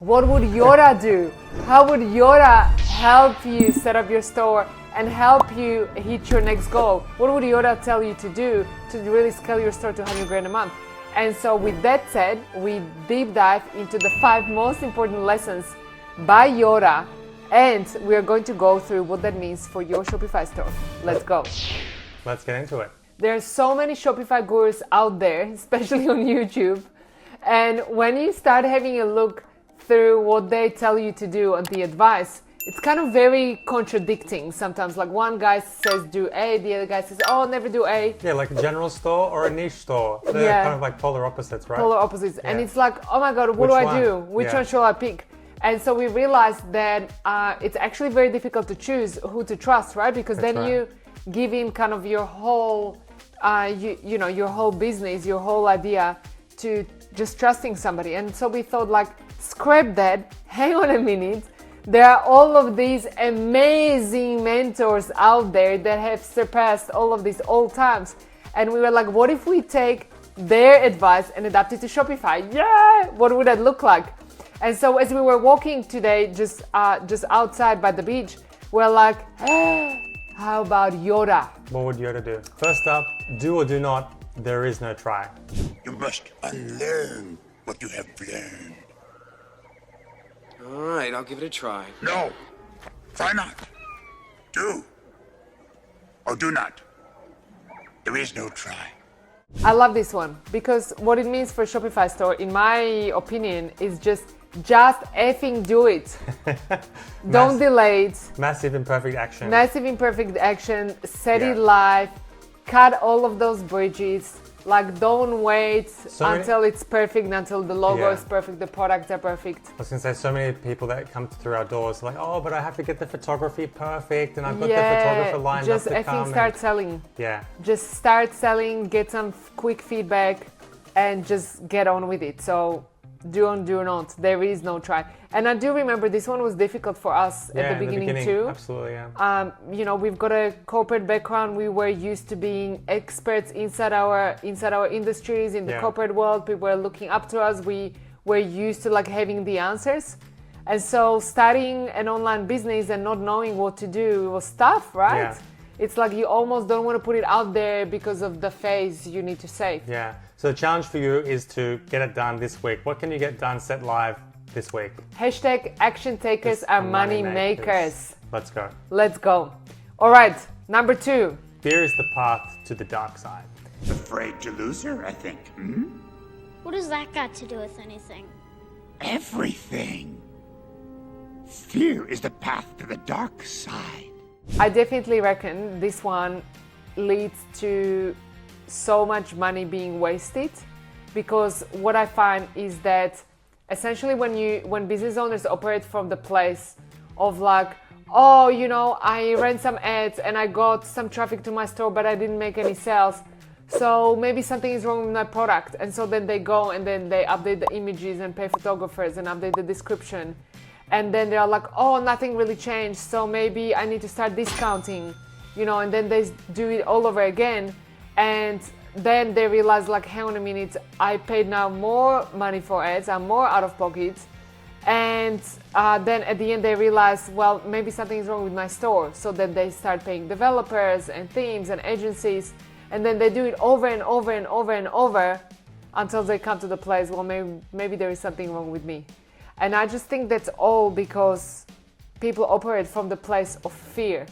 What would Yoda do? How would Yoda help you set up your store and help you hit your next goal? What would Yoda tell you to do to really scale your store to 100 grand a month? And so with that said, we deep dive into the 5 most important lessons by Yoda, and we are going to go through what that means for your Shopify store. Let's go. Let's get into it. There are so many Shopify gurus out there, especially on YouTube. And when you start having a look through what they tell you to do and the advice, it's kind of very contradicting sometimes. Like one guy says do A, the other guy says, oh, never do A. Yeah, like a general store or a niche store. They're kind of like polar opposites, right? Polar opposites. Yeah. And it's like, oh my God, what do I do? Which one shall I pick? And so we realized that it's actually very difficult to choose who to trust, right? Because you give in kind of your whole, your whole business, your whole idea to just trusting somebody. And so we thought like, scrap that, hang on a minute. There are all of these amazing mentors out there that have surpassed all of these old times. And we were like, what if we take their advice and adapt it to Shopify? Yeah, what would that look like? And so as we were walking today, just outside by the beach, we're like, how about Yoda? What would Yoda do? First up, do or do not, there is no try. You must unlearn what you have learned. All right, I'll give it a try. No, try not. Do or do not. There is no try. I love this one because what it means for a Shopify store, in my opinion, is just effing do it. Don't delay it. Massive imperfect action. Massive imperfect action. Set it live. Cut all of those bridges. Like, don't wait until it's perfect, until the logo is perfect, the products are perfect. I was going to say, so many people that come through our doors like, oh, but I have to get the photography perfect and I've got the photographer lined up to come. Just effing start selling. Yeah. Just start selling, get some quick feedback and just get on with it. So do or do not, there is no try. And I do remember this one was difficult for us at the beginning too. Absolutely, yeah. We've got a corporate background. We were used to being experts inside our industries, in the corporate world. People were looking up to us. We were used to like having the answers. And so starting an online business and not knowing what to do was tough, right? Yeah. It's like you almost don't want to put it out there because of the face you need to save. Yeah. So the challenge for you is to get it done this week. What can you get done, set live this week? Hashtag action takers are money makers. Let's go. Let's go. All right, number 2. Fear is the path to the dark side. Afraid to lose her, I think. What does that got to do with anything? Everything. Fear is the path to the dark side. I definitely reckon this one leads to so much money being wasted, because what I find is that essentially when business owners operate from the place of like, oh, I ran some ads and I got some traffic to my store, but I didn't make any sales. So maybe something is wrong with my product. And so then they go and then they update the images and pay photographers and update the description. And then they're like, oh, nothing really changed. So maybe I need to start discounting, and then they do it all over again. And then they realize like, hang on a minute, I paid now more money for ads, I'm more out of pocket. And then at the end they realize, well, maybe something is wrong with my store. So then they start paying developers and themes and agencies. And then they do it over and over and over and over until they come to the place, well, maybe there is something wrong with me. And I just think that's all because people operate from the place of fear.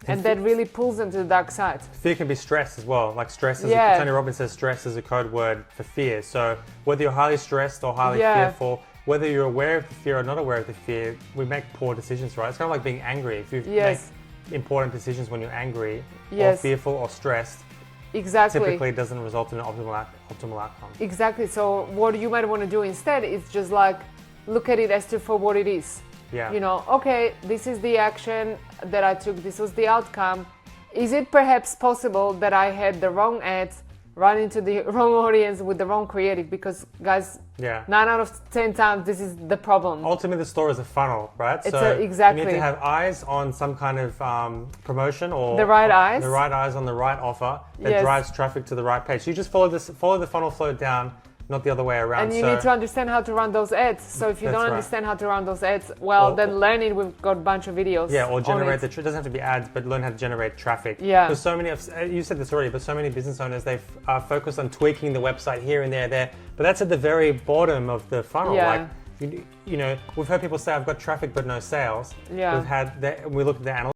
And that really pulls them to the dark side. Fear can be stress as well. Like stress is, Tony Robbins says stress is a code word for fear. So whether you're highly stressed or highly fearful, whether you're aware of the fear or not aware of the fear, we make poor decisions, right? It's kind of like being angry. If you make important decisions when you're angry or fearful or stressed, typically it doesn't result in an optimal outcome. Exactly. So what you might want to do instead is just like look at it for what it is. Yeah. Okay, this is the action that I took. This was the outcome. Is it perhaps possible that I had the wrong ads, run into the wrong audience with the wrong creative? Because guys, 9 out of 10 times this is the problem. Ultimately, the store is a funnel, right? Exactly. You need to have eyes on some kind of promotion or the right eyes. The right eyes on the right offer that drives traffic to the right page. So you just follow the funnel flow down not the other way around. And you need to understand how to run those ads. So if you don't understand how to run those ads, then learn it. We've got a bunch of videos. Yeah, or generate it doesn't have to be ads, but learn how to generate traffic. Yeah. Because so many you said this already, but so many business owners, they are focused on tweaking the website here and there. But that's at the very bottom of the funnel. Yeah. Like, you know, we've heard people say, I've got traffic but no sales. Yeah. We looked at the analytics,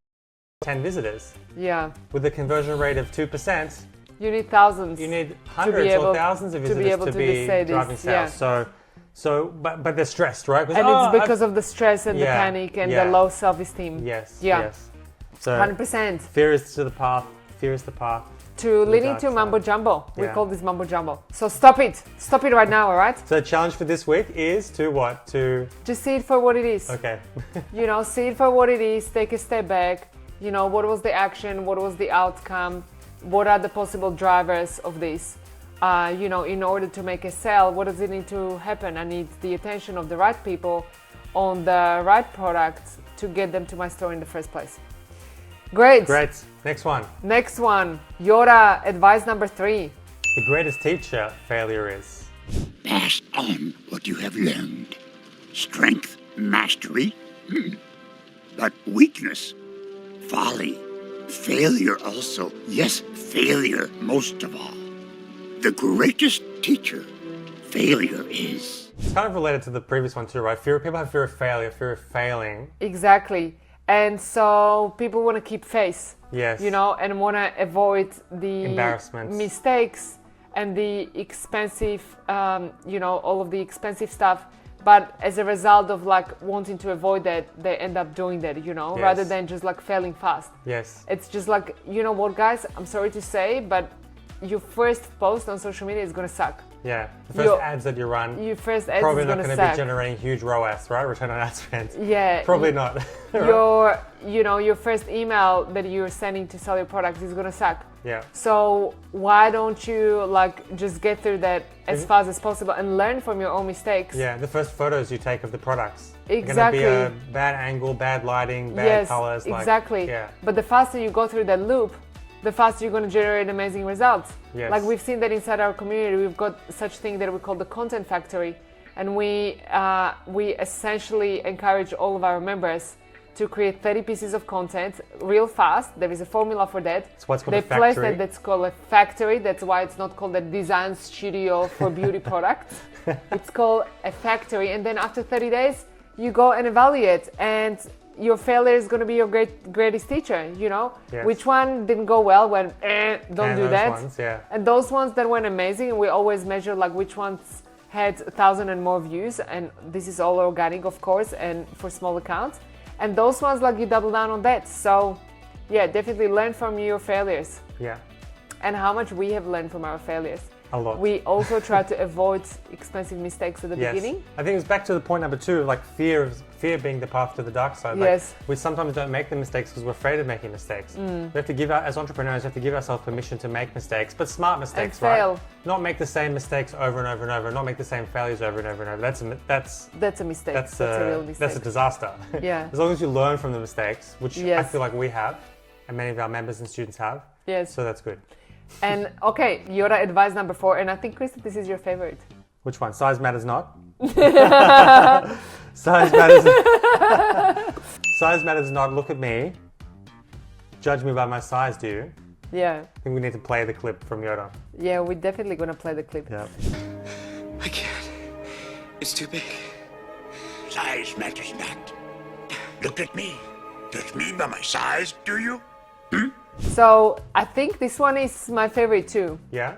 10 visitors. Yeah. With a conversion rate of 2%. You need thousands. You need hundreds or thousands of visitors to be driving sales. Yeah. But they're stressed, right? And it's because of the stress and the panic and the low self-esteem. Yes. Yeah. Yes. So 100%. Fear is the path. To leading to mumbo jumbo. We call this mumbo jumbo. So stop it. Stop it right now, all right? So the challenge for this week is to what? To just see it for what it is. Okay. See it for what it is. Take a step back. What was the action? What was the outcome? What are the possible drivers of this? In order to make a sale, what does it need to happen? I need the attention of the right people on the right product to get them to my store in the first place. Great. Next one. Yoda advice number 3. The greatest teacher failure is pass on what you have learned. Strength, mastery, but weakness, folly. Failure also. Yes, failure most of all. The greatest teacher, failure is. It's kind of related to the previous one too, right? People have fear of failure, fear of failing. Exactly. And so people want to keep face. Yes. And want to avoid the embarrassments, mistakes, and the expensive, all of the expensive stuff. But as a result of wanting to avoid that, they end up doing that, rather than just failing fast. Yes. It's just what, guys, I'm sorry to say, but your first post on social media is going to suck. Yeah. The first ads that you run, your first ads probably is not going to be generating huge ROAS, right? Return on ad spend. Yeah. Probably not. Your first email that you're sending to sell your product is going to suck. Yeah. So why don't you just get through that as fast as possible and learn from your own mistakes? Yeah, the first photos you take of the products. Exactly. Going to be a bad angle, bad lighting, bad colors. Exactly. But the faster you go through that loop, the faster you're going to generate amazing results. Yes. We've seen that inside our community. We've got such thing that we call the content factory, and we essentially encourage all of our members to create 30 pieces of content real fast. There is a formula for that. So what's called a factory? They place that's called a factory. That's why it's not called a design studio for beauty products. It's called a factory. And then after 30 days, you go and evaluate. And your failure is going to be your greatest teacher, Yes. Which one didn't go well when, don't do that. Ones, yeah. And those ones that went amazing, and we always measure which ones had 1,000 and more views. And this is all organic, of course, and for small accounts. And those ones, you double down on that. So, yeah, definitely learn from your failures. Yeah. And how much we have learned from our failures. A lot. We also try to avoid expensive mistakes at the beginning. I think it's back to the point number 2, fear being the path to the dark side. Yes. We sometimes don't make the mistakes because we're afraid of making mistakes. We have to as entrepreneurs, we have to give ourselves permission to make mistakes, but smart mistakes, and fail. Right? Not make the same mistakes over and over and over, not make the same failures over and over and over. That's a mistake. That's a real mistake. That's a disaster. Yeah. As long as you learn from the mistakes, which yes. I feel like we have, and many of our members and students have. Yes. So that's good. And okay, Yoda advice number 4, and I think, Kristen, this is your favorite. Which one? Size matters not? Size matters. Size matters not. Look at me. Judge me by my size, do you? Yeah. I think we need to play the clip from Yoda. Yeah, we're definitely going to play the clip. Yeah. I can't. It's too big. Size matters not. Look at me. Judge me by my size, do you? So I think this one is my favorite too. Yeah?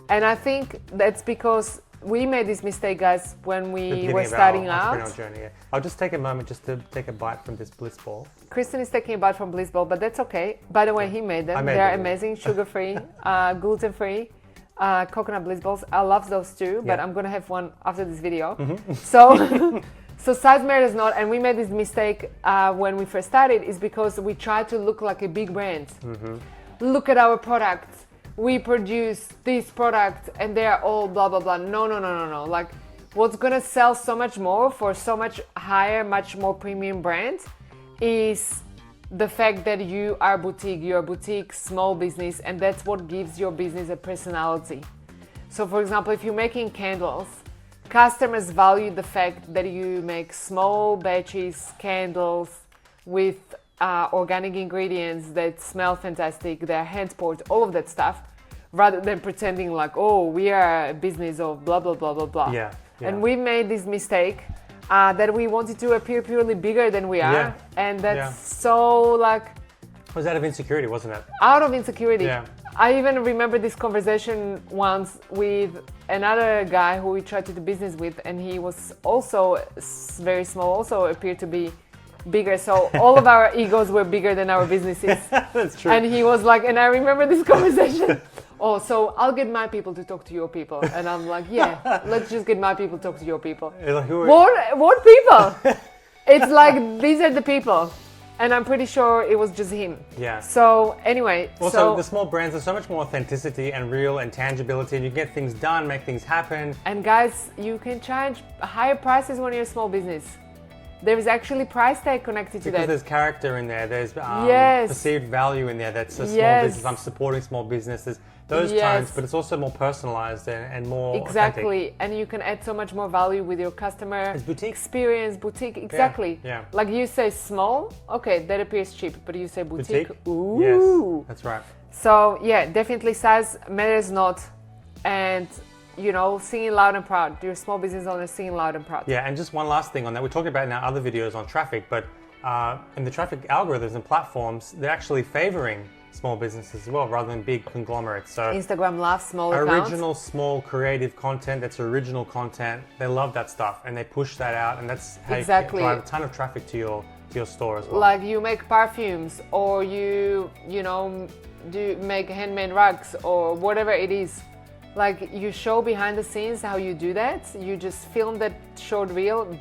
And I think that's because we made this mistake, guys, when we were of starting our out. Journey, yeah. I'll just take a moment just to take a bite from this Bliss Ball. Kristen is taking a bite from Bliss Ball, but that's okay. By the way, he made them. They're amazing, sugar-free, gluten-free, coconut Bliss Balls. I love those too, but I'm going to have one after this video. So... So size matters not, and we made this mistake when we first started, is because we tried to look like a big brand. Look at our products. We produce this product and they're all blah, blah, blah. No. What's gonna sell so much more for so much higher, much more premium brand is the fact that you are boutique, you're a boutique, small business, and that's what gives your business a personality. So for example, if you're making candles, customers value the fact that you make small batches candles with organic ingredients that smell fantastic, they're hand poured, all of that stuff, rather than pretending like, oh, we are a business of blah, blah, blah, blah, blah. Yeah. And we made this mistake that we wanted to appear purely bigger than we are. Yeah. And that's so like... It was out of insecurity, wasn't it? Out of insecurity. Yeah. I even remember this conversation once with another guy who we tried to do business with, and he was also very small, also appeared to be bigger. So all of our egos were bigger than our businesses. That's true. And he was like, and I remember this conversation. Oh, so I'll get my people to talk to your people. And I'm like, yeah, let's just get my people to talk to your people. Like, What people? It's like, these are the people. And I'm pretty sure it was just him. Yeah. So anyway. Also, the small brands, there's so much more authenticity and real and tangibility, and you get things done, make things happen. And guys, you can charge higher prices when you're a small business. There is actually price tag connected to that. Because there's character in there, there's Yes. perceived value in there. That's a small Yes. business. I'm supporting small businesses. Those Yes. tones, but it's also more personalized and more Exactly. authentic. And you can add so much more value with your customer It's boutique. experience, boutique. Exactly. Yeah. Like you say small, okay, that appears cheap, but you say boutique. Ooh. Yes, that's right. So yeah, definitely size matters not. And you know, singing loud and proud. You're a small business owner singing loud and proud. Yeah, and just one last thing on that. We talked about in our other videos on traffic, but in the traffic algorithms and platforms, they're actually favoring small businesses as well, rather than big conglomerates. So Instagram loves small accounts. original, small, creative content, that's original content. They love that stuff and they push that out, and that's how Exactly. you drive a ton of traffic to your store as well. Like you make perfumes, or you know, do make handmade rugs, or whatever it is. Like you show behind the scenes how you do that. You just film that short reel.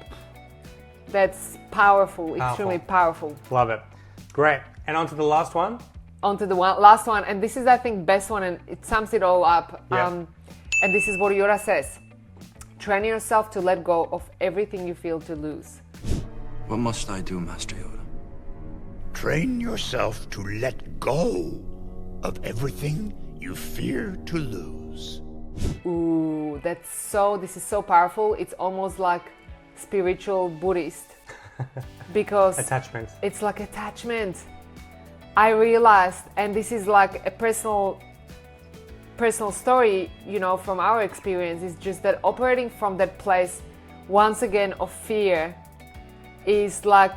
That's powerful, extremely powerful. Love it. Great. And on to the last one. On to the last one, and this is, I think, best one, and it sums it all up. Yeah. And this is what Yoda says. Train yourself to let go of everything you feel to lose. What must I do, Master Yoda? Train yourself to let go of everything you fear to lose. Ooh, this is so powerful. It's almost like spiritual Buddhist. Because Attachment. it's like attachment. I realized, and this is like a personal story, you know, from our experience, is just that operating from that place, once again, of fear, is like,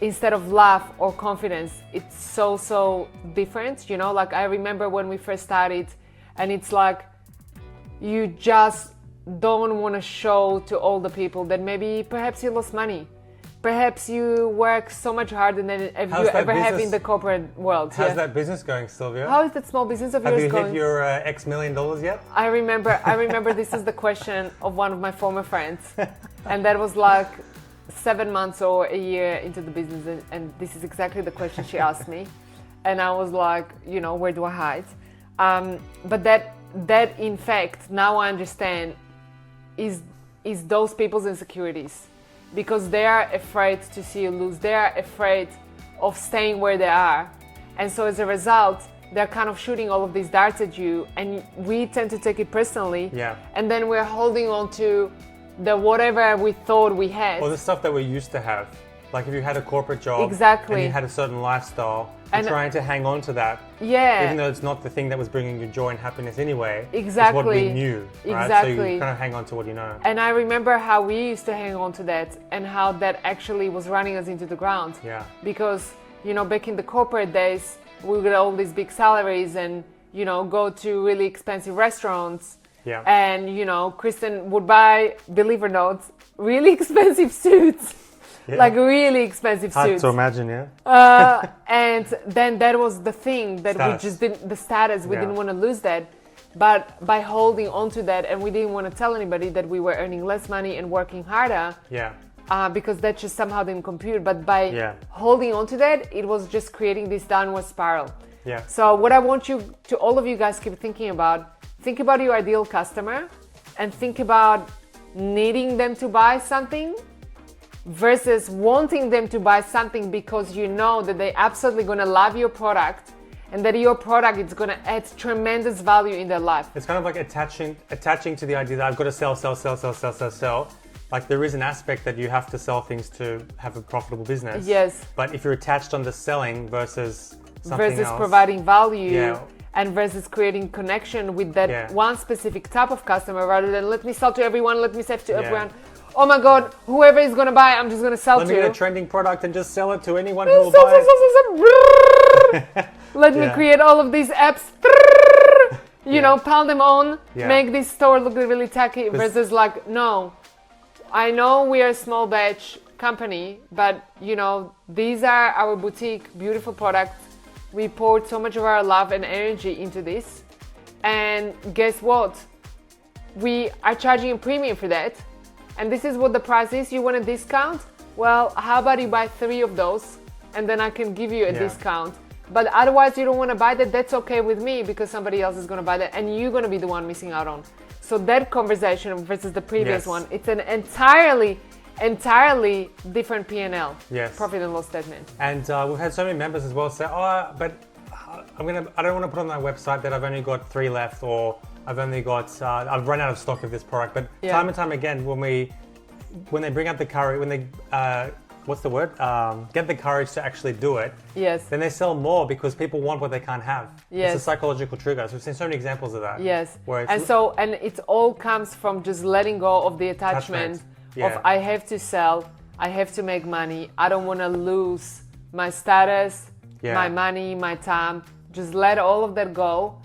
instead of love or confidence, it's so different, you know. Like I remember when we first started, and it's like, you just don't want to show to all the people that maybe perhaps you lost money. Perhaps you work so much harder than you ever have in the corporate world. How's that business going, Silvia? How is that small business of yours going? going? Have you hit your X million dollars yet? I remember this is the question of one of my former friends. And that was like 7 months or a year into the business. And this is exactly the question she asked me. And I was like, you know, where do I hide? But that in fact, now I understand, is those people's insecurities. Because they are afraid to see you lose. They are afraid of staying where they are. And so as a result, they're kind of shooting all of these darts at you, and we tend to take it personally. Yeah. And then we're holding on to the whatever we thought we had. Or the stuff that we used to have. Like if you had a corporate job Exactly. and you had a certain lifestyle, you're And- trying to hang on to that. Yeah. Even though it's not the thing that was bringing you joy and happiness anyway. Exactly. It's what we knew, right? Exactly. So you kind of hang on to what you know. And I remember how we used to hang on to that, and how that actually was running us into the ground. Yeah. Because, you know, back in the corporate days, we would get all these big salaries and, you know, go to really expensive restaurants. Yeah. And, you know, Kristen would buy, believe it or not, really expensive suits. Yeah. Like really expensive Hard suits. to imagine, yeah? And then that was the thing that Status. we just didn't, the status, we Yeah. didn't want to lose that. But by holding on to that, and we didn't want to tell anybody that we were earning less money and working harder, Yeah. because that just somehow didn't compute. But by Yeah. holding on to that, it was just creating this downward spiral. Yeah. So what I want you to, all of you guys, keep thinking about, think about your ideal customer and think about needing them to buy something versus wanting them to buy something because you know that they're absolutely going to love your product and that your product is going to add tremendous value in their life. It's kind of like attaching to the idea that I've got to sell. Like there is an aspect that you have to sell things to have a profitable business. Yes. But if you're attached on the selling versus something else, providing value and versus creating connection with that one specific type of customer, rather than let me sell to everyone, let me sell to everyone. Oh my God, whoever is going to buy, I'm just going to sell to. Let me get a trending product and just sell it to anyone who will buy it. Let me create all of these apps. You know, pile them on, make this store look really tacky versus like, no, I know we are a small batch company, but you know, these are our boutique, beautiful products. We poured so much of our love and energy into this. And guess what? We are charging a premium for that. And this is what the price is. You want a discount? Well, how about you buy 3 of those and then I can give you a discount. But otherwise you don't want to buy that, that's okay with me because somebody else is going to buy that and you're going to be the one missing out on. So that conversation versus the previous one, it's an entirely different P&L, profit and loss statement. And we've had so many members as well say, but I don't want to put on my website that I've only got 3 left, or I've only got, I've run out of stock of this product. But time and time again, when they bring up the courage, when they, get the courage to actually do it, then they sell more because people want what they can't have. It's a psychological trigger. So we've seen so many examples of that. And it all comes from just letting go of the attachment. Of I have to sell, I have to make money, I don't want to lose my status, my money, my time. Just let all of that go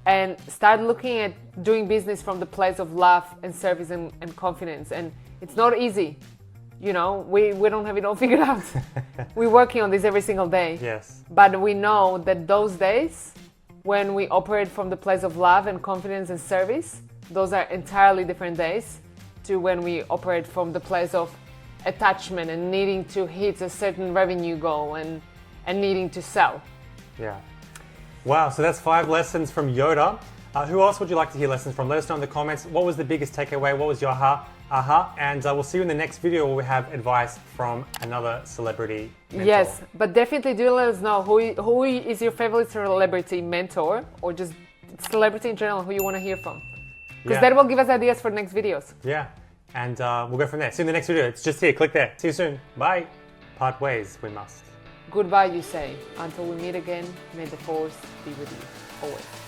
and start looking at doing business from the place of love and service and confidence. And it's not easy. You know, we don't have it all figured out. We're working on this every single day. But we know that those days when we operate from the place of love and confidence and service, those are entirely different days to when we operate from the place of attachment and needing to hit a certain revenue goal and needing to sell. Wow, so that's 5 lessons from Yoda. Who else would you like to hear lessons from? Let us know in the comments. What was the biggest takeaway? What was your aha? And we'll see you in the next video where we have advice from another celebrity mentor. Yes, but definitely do let us know who is your favorite celebrity mentor, or just celebrity in general who you want to hear from. Because that will give us ideas for next videos. And we'll go from there. See you in the next video. It's just here. Click there. See you soon. Bye. Part ways we must. Goodbye, you say. Until we meet again, may the force be with you always.